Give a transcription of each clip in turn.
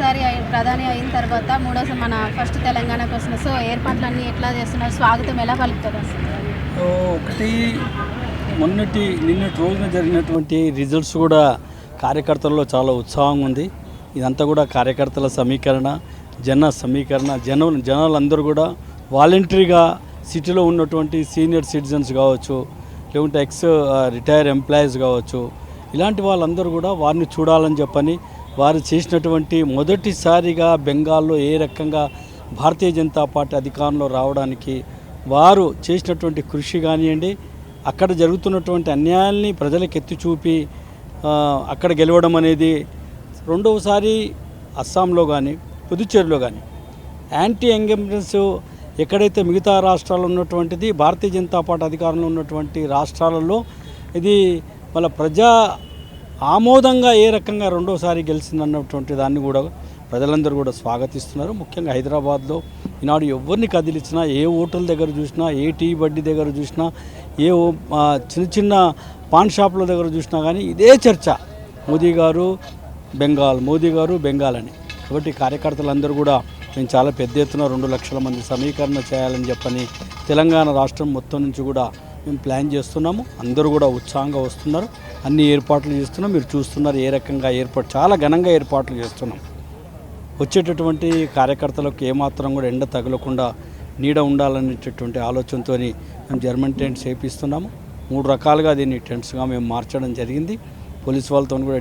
మూడోసారి ప్రధాని అయిన తర్వాత మూడోసారి మన ఫస్ట్ తెలంగాణకు వస్తున్నారు. సో ఏర్పాట్లన్నీ ఎట్లా చేస్తున్నారు, స్వాగతం ఎలా పలుకుతారు అసలు? ఒకటి నిన్నటి రోజున జరిగినటువంటి రిజల్ట్స్ కూడా కార్యకర్తల్లో చాలా ఉత్సాహం ఉంది. ఇదంతా కూడా కార్యకర్తల సమీకరణ, జనాలందరూ కూడా వాలంటరీగా సిటీలో ఉన్నటువంటి సీనియర్ సిటిజన్స్ కావచ్చు, లేకుంటే రిటైర్ ఎంప్లాయీస్ కావచ్చు, ఇలాంటి వాళ్ళందరూ కూడా వారిని చూడాలని చెప్పని వారు చేసినటువంటి మొదటిసారిగా బెంగాల్లో ఏ రకంగా భారతీయ జనతా పార్టీ అధికారంలో రావడానికి వారు చేసినటువంటి కృషి కానివ్వండి, అక్కడ జరుగుతున్నటువంటి అన్యాయాల్ని ప్రజలకు ఎత్తి చూపి అక్కడ గెలవడం అనేది రెండవసారి అస్సాంలో కానీ పుదుచ్చేరిలో కానీ యాంటీ ఎంగేజ్మెంట్స్ ఎక్కడైతే మిగతా రాష్ట్రాల్లో ఉన్నటువంటిది భారతీయ జనతా పార్టీ అధికారంలో ఉన్నటువంటి రాష్ట్రాలలో ఇది వాళ్ళ ప్రజా ఆమోదంగా ఏ రకంగా రెండోసారి గెలిచిందన్నటువంటి దాన్ని కూడా ప్రజలందరూ కూడా స్వాగతిస్తున్నారు. ముఖ్యంగా హైదరాబాద్లో ఈనాడు ఎవరిని కదిలించినా, ఏ హోటల్ దగ్గర చూసినా, ఏ టీ బడ్డీ దగ్గర చూసినా, ఏ చిన్న చిన్న పాన్ షాపుల దగ్గర చూసినా కానీ ఇదే చర్చ, మోదీ గారు బెంగాల్ అని. కాబట్టి కార్యకర్తలందరూ కూడా మేము చాలా పెద్ద ఎత్తున 2 లక్షల మంది సమీకరణ చేయాలని చెప్పని తెలంగాణ రాష్ట్రం మొత్తం నుంచి కూడా మేము ప్లాన్ చేస్తున్నాము. అందరూ కూడా ఉత్సాహంగా వస్తున్నారు, అన్ని ఏర్పాట్లు చేస్తున్నాం. మీరు చూస్తున్నారు ఏ రకంగా చాలా ఘనంగా ఏర్పాట్లు చేస్తున్నాం. వచ్చేటటువంటి కార్యకర్తలకు ఏమాత్రం కూడా ఎండ తగలకుండా నీడ ఉండాలనేటటువంటి ఆలోచనతో మేము జర్మన్ టెంట్స్ వేపిస్తున్నాము. 3 రకాలుగా దీన్ని టెంట్స్గా మేము మార్చడం జరిగింది. పోలీస్ వాళ్ళతో కూడా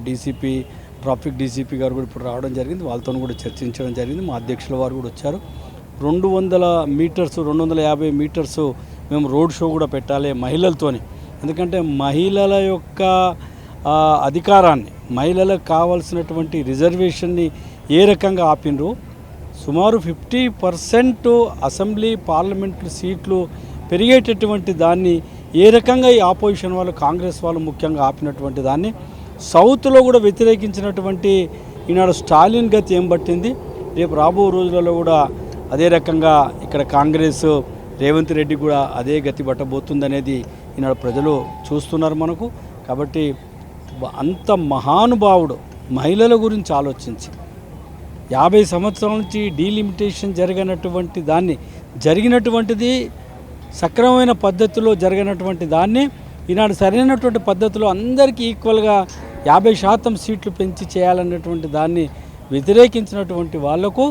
ట్రాఫిక్ డీసీపీ గారు కూడా ఇప్పుడు రావడం జరిగింది, వాళ్ళతో కూడా చర్చించడం జరిగింది. మా అధ్యక్షుల వారు కూడా వచ్చారు. 250 మీటర్స్ మేము రోడ్ షో కూడా పెట్టాలి మహిళలతోని. ఎందుకంటే మహిళల యొక్క అధికారాన్ని, మహిళలకు కావాల్సినటువంటి రిజర్వేషన్ని ఏ రకంగా ఆపినరు, సుమారు 50% అసెంబ్లీ పార్లమెంటు సీట్లు పెరిగేటటువంటి దాన్ని ఏ రకంగా ఈ ఆపోజిషన్ వాళ్ళు, కాంగ్రెస్ వాళ్ళు ముఖ్యంగా ఆపినటువంటి దాన్ని సౌత్లో కూడా వ్యతిరేకించినటువంటి ఈనాడు స్టాలిన్ గతి ఏం పట్టింది, రేపు రాబో రోజులలో కూడా అదే రకంగా ఇక్కడ కాంగ్రెస్ రేవంత్ రెడ్డి కూడా అదే గతి పట్టబోతుందనేది ఈనాడు ప్రజలు చూస్తున్నారు మనకు. కాబట్టి అంత మహానుభావుడు మహిళల గురించి ఆలోచించి 50 సంవత్సరాల నుంచి డీలిమిటేషన్ జరిగినటువంటిది సక్రమమైన పద్ధతిలో జరిగినటువంటి దాన్ని ఈనాడు సరైనటువంటి పద్ధతిలో అందరికీ ఈక్వల్గా 50% సీట్లు పెంచి చేయాలన్నటువంటి దాన్ని వ్యతిరేకించినటువంటి వాళ్లకు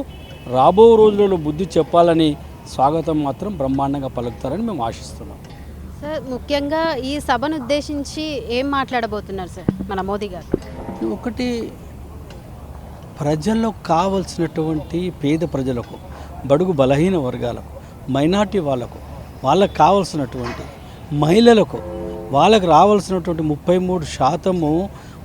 రాబో రోజులలో బుద్ధి చెప్పాలని స్వాగతం మాత్రం బ్రహ్మాండంగా పలుకుతారని మేము ఆశిస్తున్నాం. సార్, ముఖ్యంగా ఈ సభను ఉద్దేశించి ఏం మాట్లాడబోతున్నారు సార్ మన మోదీ గారు? ఒకటి, ప్రజలకు కావలసినటువంటి పేద ప్రజలకు, బడుగు బలహీన వర్గాలకు, మైనార్టీ వాళ్ళకు కావలసినటువంటి మహిళలకు వాళ్ళకు రావాల్సినటువంటి 33%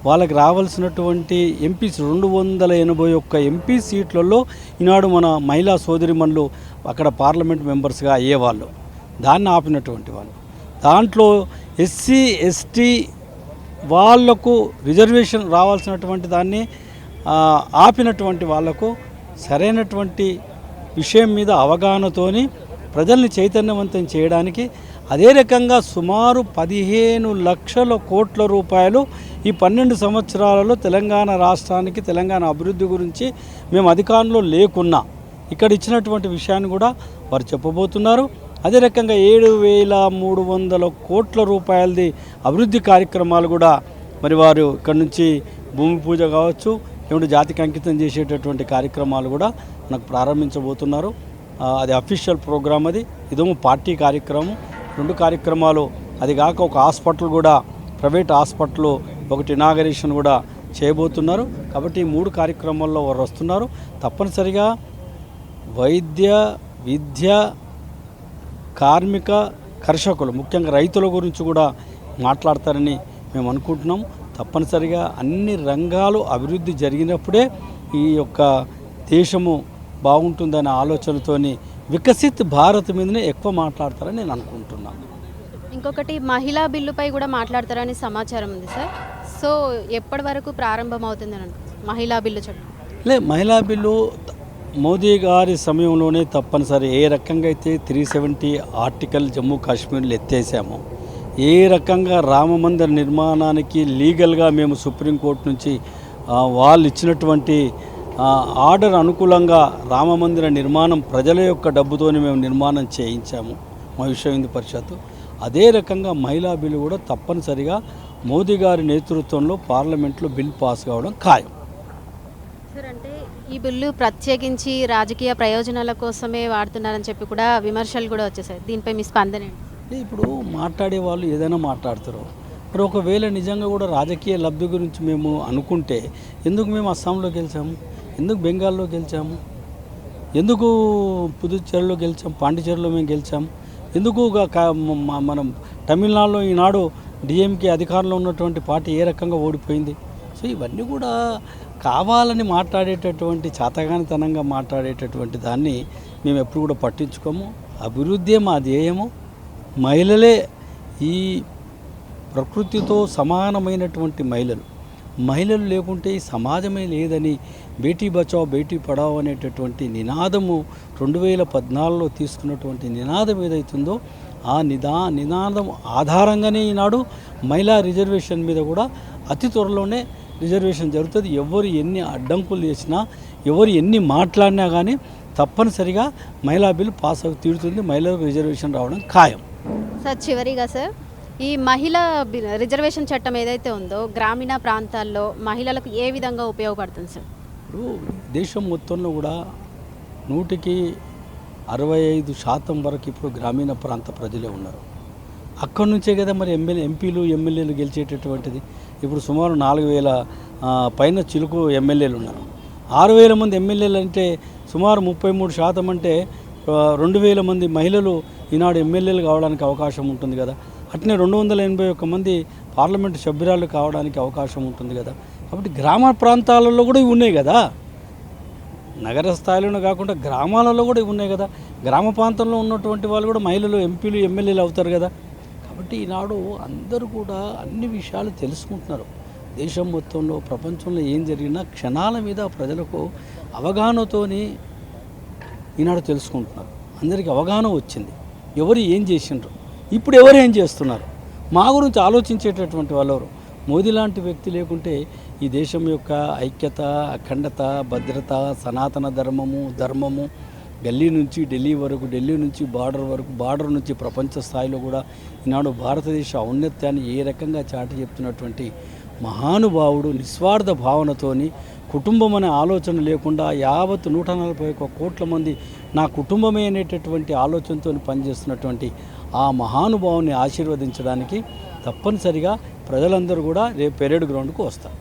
వాళ్ళకి రావాల్సినటువంటి ఎంపీస్ 281 ఎంపీ సీట్లలో ఈనాడు మన మహిళా సోదరిమణులు అక్కడ పార్లమెంట్ మెంబర్స్గా అయ్యేవాళ్ళు, దాన్ని ఆపినటువంటి వాళ్ళు. దాంట్లో ఎస్సీ ఎస్టీ వాళ్లకు రిజర్వేషన్ రావాల్సినటువంటి దాన్ని ఆపినటువంటి వాళ్లకు సరైనటువంటి విషయం మీద అవగాహనతోని ప్రజల్ని చైతన్యవంతం చేయడానికి అదే రకంగా సుమారు 15 లక్షల కోట్ల రూపాయలు ఈ 12 సంవత్సరాలలో తెలంగాణ రాష్ట్రానికి, తెలంగాణ అభివృద్ధి గురించి మేము అధికారంలో లేకున్నా ఇక్కడ ఇచ్చినటువంటి విషయాన్ని కూడా వారు చెప్పబోతున్నారు. అదే రకంగా 7,300 కోట్ల రూపాయలది అభివృద్ధి కార్యక్రమాలు కూడా మరి వారు ఇక్కడ నుంచి భూమి పూజ కావచ్చు, లేకుంటే జాతికి అంకితం చేసేటటువంటి కార్యక్రమాలు కూడా నాకు ప్రారంభించబోతున్నారు. అది అఫీషియల్ ప్రోగ్రామ్, ఇదేమో పార్టీ కార్యక్రమం. 2 కార్యక్రమాలు, అది కాక ఒక హాస్పిటల్ కూడా, ప్రైవేట్ హాస్పిటల్ ఒకటి ఇనాగరేషన్ కూడా చేయబోతున్నారు. కాబట్టి ఈ 3 కార్యక్రమాల్లో వారు వస్తున్నారు. తప్పనిసరిగా వైద్య, విద్య, కార్మిక, కర్షకులు, ముఖ్యంగా రైతుల గురించి కూడా మాట్లాడతారని మేము అనుకుంటున్నాం. తప్పనిసరిగా అన్ని రంగాలు అభివృద్ధి జరిగినప్పుడే ఈ యొక్క దేశము బాగుంటుందనే ఆలోచనతోని వికసిత్ భారత్ మీదనే ఎక్కువ మాట్లాడతారని నేను అనుకుంటున్నాను. ఇంకొకటి, మహిళా బిల్లుపై కూడా మాట్లాడతారని సమాచారం ఉంది సార్. సో ఎప్పటి వరకు ప్రారంభమవుతుందని మహిళా బిల్లు చట్టం? మహిళా బిల్లు మోదీ గారి సమయంలోనే తప్పనిసరి. ఏ రకంగా అయితే 370 ఆర్టికల్ జమ్మూ కాశ్మీర్లో ఎత్తేసామో, ఏ రకంగా రామమందిర నిర్మాణానికి లీగల్గా మేము సుప్రీంకోర్టు నుంచి వాళ్ళు ఇచ్చినటువంటి ఆర్డర్ అనుకూలంగా రామమందిర నిర్మాణం ప్రజల యొక్క డబ్బుతోనే మేము నిర్మాణం చేయించాము మా విశ్వ హిందూ పరిషత్తు. అదే రకంగా మహిళా బిల్లు కూడా తప్పనిసరిగా మోదీ గారి నేతృత్వంలో పార్లమెంట్లో బిల్ పాస్ కావడం ఖాయం. సార్ అంటే ఈ బిల్లు ప్రత్యేకించి రాజకీయ ప్రయోజనాల కోసమే వాడుతున్నారని చెప్పి కూడా విమర్శలు కూడా వచ్చేసాయి. దీనిపై మీ స్పందన ఏంటి? ఇప్పుడు మాట్లాడే వాళ్ళు ఏదైనా మాట్లాడతారు. మరి ఒకవేళ నిజంగా కూడా రాజకీయ లబ్ధి గురించి మేము అనుకుంటే ఎందుకు మేము అస్సాంలో గెలిచాము, ఎందుకు బెంగాల్లో గెలిచాము, ఎందుకు పుదుచ్చేరిలో గెలిచాం, పాండిచేరిలో మేము గెలిచాము, ఎందుకు మనం తమిళనాడులో ఈనాడు డిఎంకే అధికారంలో ఉన్నటువంటి పార్టీ ఏ రకంగా ఓడిపోయింది. సో ఇవన్నీ కూడా కావాలని మాట్లాడేటటువంటి చాతగానితనంగా మాట్లాడేటటువంటి దాన్ని మేము ఎప్పుడు కూడా పట్టించుకోము. అభివృద్ధి మా ధ్యేయము. మహిళలే ఈ ప్రకృతితో సమానమైనటువంటి మహిళలు లేకుంటే ఈ సమాజమే లేదని బేటీ బచావ్ బేటీ పడావ్ అనేటటువంటి నినాదము 2014లో తీసుకున్నటువంటి నినాదం ఏదైతుందో ఆ నినాదం ఆధారంగానే ఈనాడు మహిళా రిజర్వేషన్ మీద కూడా అతి త్వరలోనే రిజర్వేషన్ జరుగుతుంది. ఎవరు ఎన్ని అడ్డంకులు చేసినా, ఎవరు ఎన్ని మాట్లాడినా కానీ తప్పనిసరిగా మహిళా బిల్ పాస్ అవి తీరుతుంది. మహిళలకు రిజర్వేషన్ రావడం ఖాయం. సార్ చివరిగా సార్ ఈ మహిళా రిజర్వేషన్ చట్టం ఏదైతే ఉందో గ్రామీణ ప్రాంతాల్లో మహిళలకు ఏ విధంగా ఉపయోగపడుతుంది సార్? ఇప్పుడు దేశం మొత్తంలో కూడా 100కి 65% వరకు ఇప్పుడు గ్రామీణ ప్రాంత ప్రజలే ఉన్నారు. అక్కడి నుంచే కదా మరి ఎంపీలు ఎమ్మెల్యేలు గెలిచేటటువంటిది. ఇప్పుడు సుమారు 4000 పైన చిలుకు ఎమ్మెల్యేలు ఉన్నారు. 6000 మంది ఎమ్మెల్యేలు అంటే సుమారు 33% అంటే 2000 మంది మహిళలు ఈనాడు ఎమ్మెల్యేలు కావడానికి అవకాశం ఉంటుంది కదా. అట్నే 281 మంది పార్లమెంటు సభ్యురాలు కావడానికి అవకాశం ఉంటుంది కదా. కాబట్టి గ్రామ ప్రాంతాలలో కూడా ఇవి ఉన్నాయి కదా, నగర స్థాయిలోనే కాకుండా గ్రామాలలో కూడా ఇవి ఉన్నాయి కదా. గ్రామ ప్రాంతంలో ఉన్నటువంటి వాళ్ళు కూడా మహిళలు ఎంపీలు ఎమ్మెల్యేలు అవుతారు కదా. కాబట్టి ఈనాడు అందరూ కూడా అన్ని విషయాలు తెలుసుకుంటున్నారు. దేశం మొత్తంలో ప్రపంచంలో ఏం జరిగినా క్షణాల మీద ప్రజలకు అవగాహనతోని ఈనాడు తెలుసుకుంటున్నారు. అందరికీ అవగాహన వచ్చింది. ఎవరు ఏం చేసిండ్రు, ఇప్పుడు ఎవరు ఏం చేస్తున్నారు, మా గురించి ఆలోచించేటటువంటి వాళ్ళెవరు. మోదీ లాంటి వ్యక్తి లేకుంటే ఈ దేశం యొక్క ఐక్యత, అఖండత, భద్రత, సనాతన ధర్మము గల్లీ నుంచి ఢిల్లీ వరకు, ఢిల్లీ నుంచి బార్డర్ వరకు, బార్డర్ నుంచి ప్రపంచ స్థాయిలో కూడా ఈనాడు భారతదేశ ఔన్నత్యాన్ని ఏ రకంగా చాటి చెప్తున్నటువంటి మహానుభావుడు. నిస్వార్థ భావనతోని కుటుంబం అనే ఆలోచన లేకుండా యావత్ 141 కోట్ల మంది నా కుటుంబమే అనేటటువంటి ఆలోచనతో పనిచేస్తున్నటువంటి ఆ మహానుభావుని ఆశీర్వదించడానికి తప్పనిసరిగా ప్రజలందరూ కూడా రేపు పెరేడ్ గ్రౌండ్కు వస్తారు.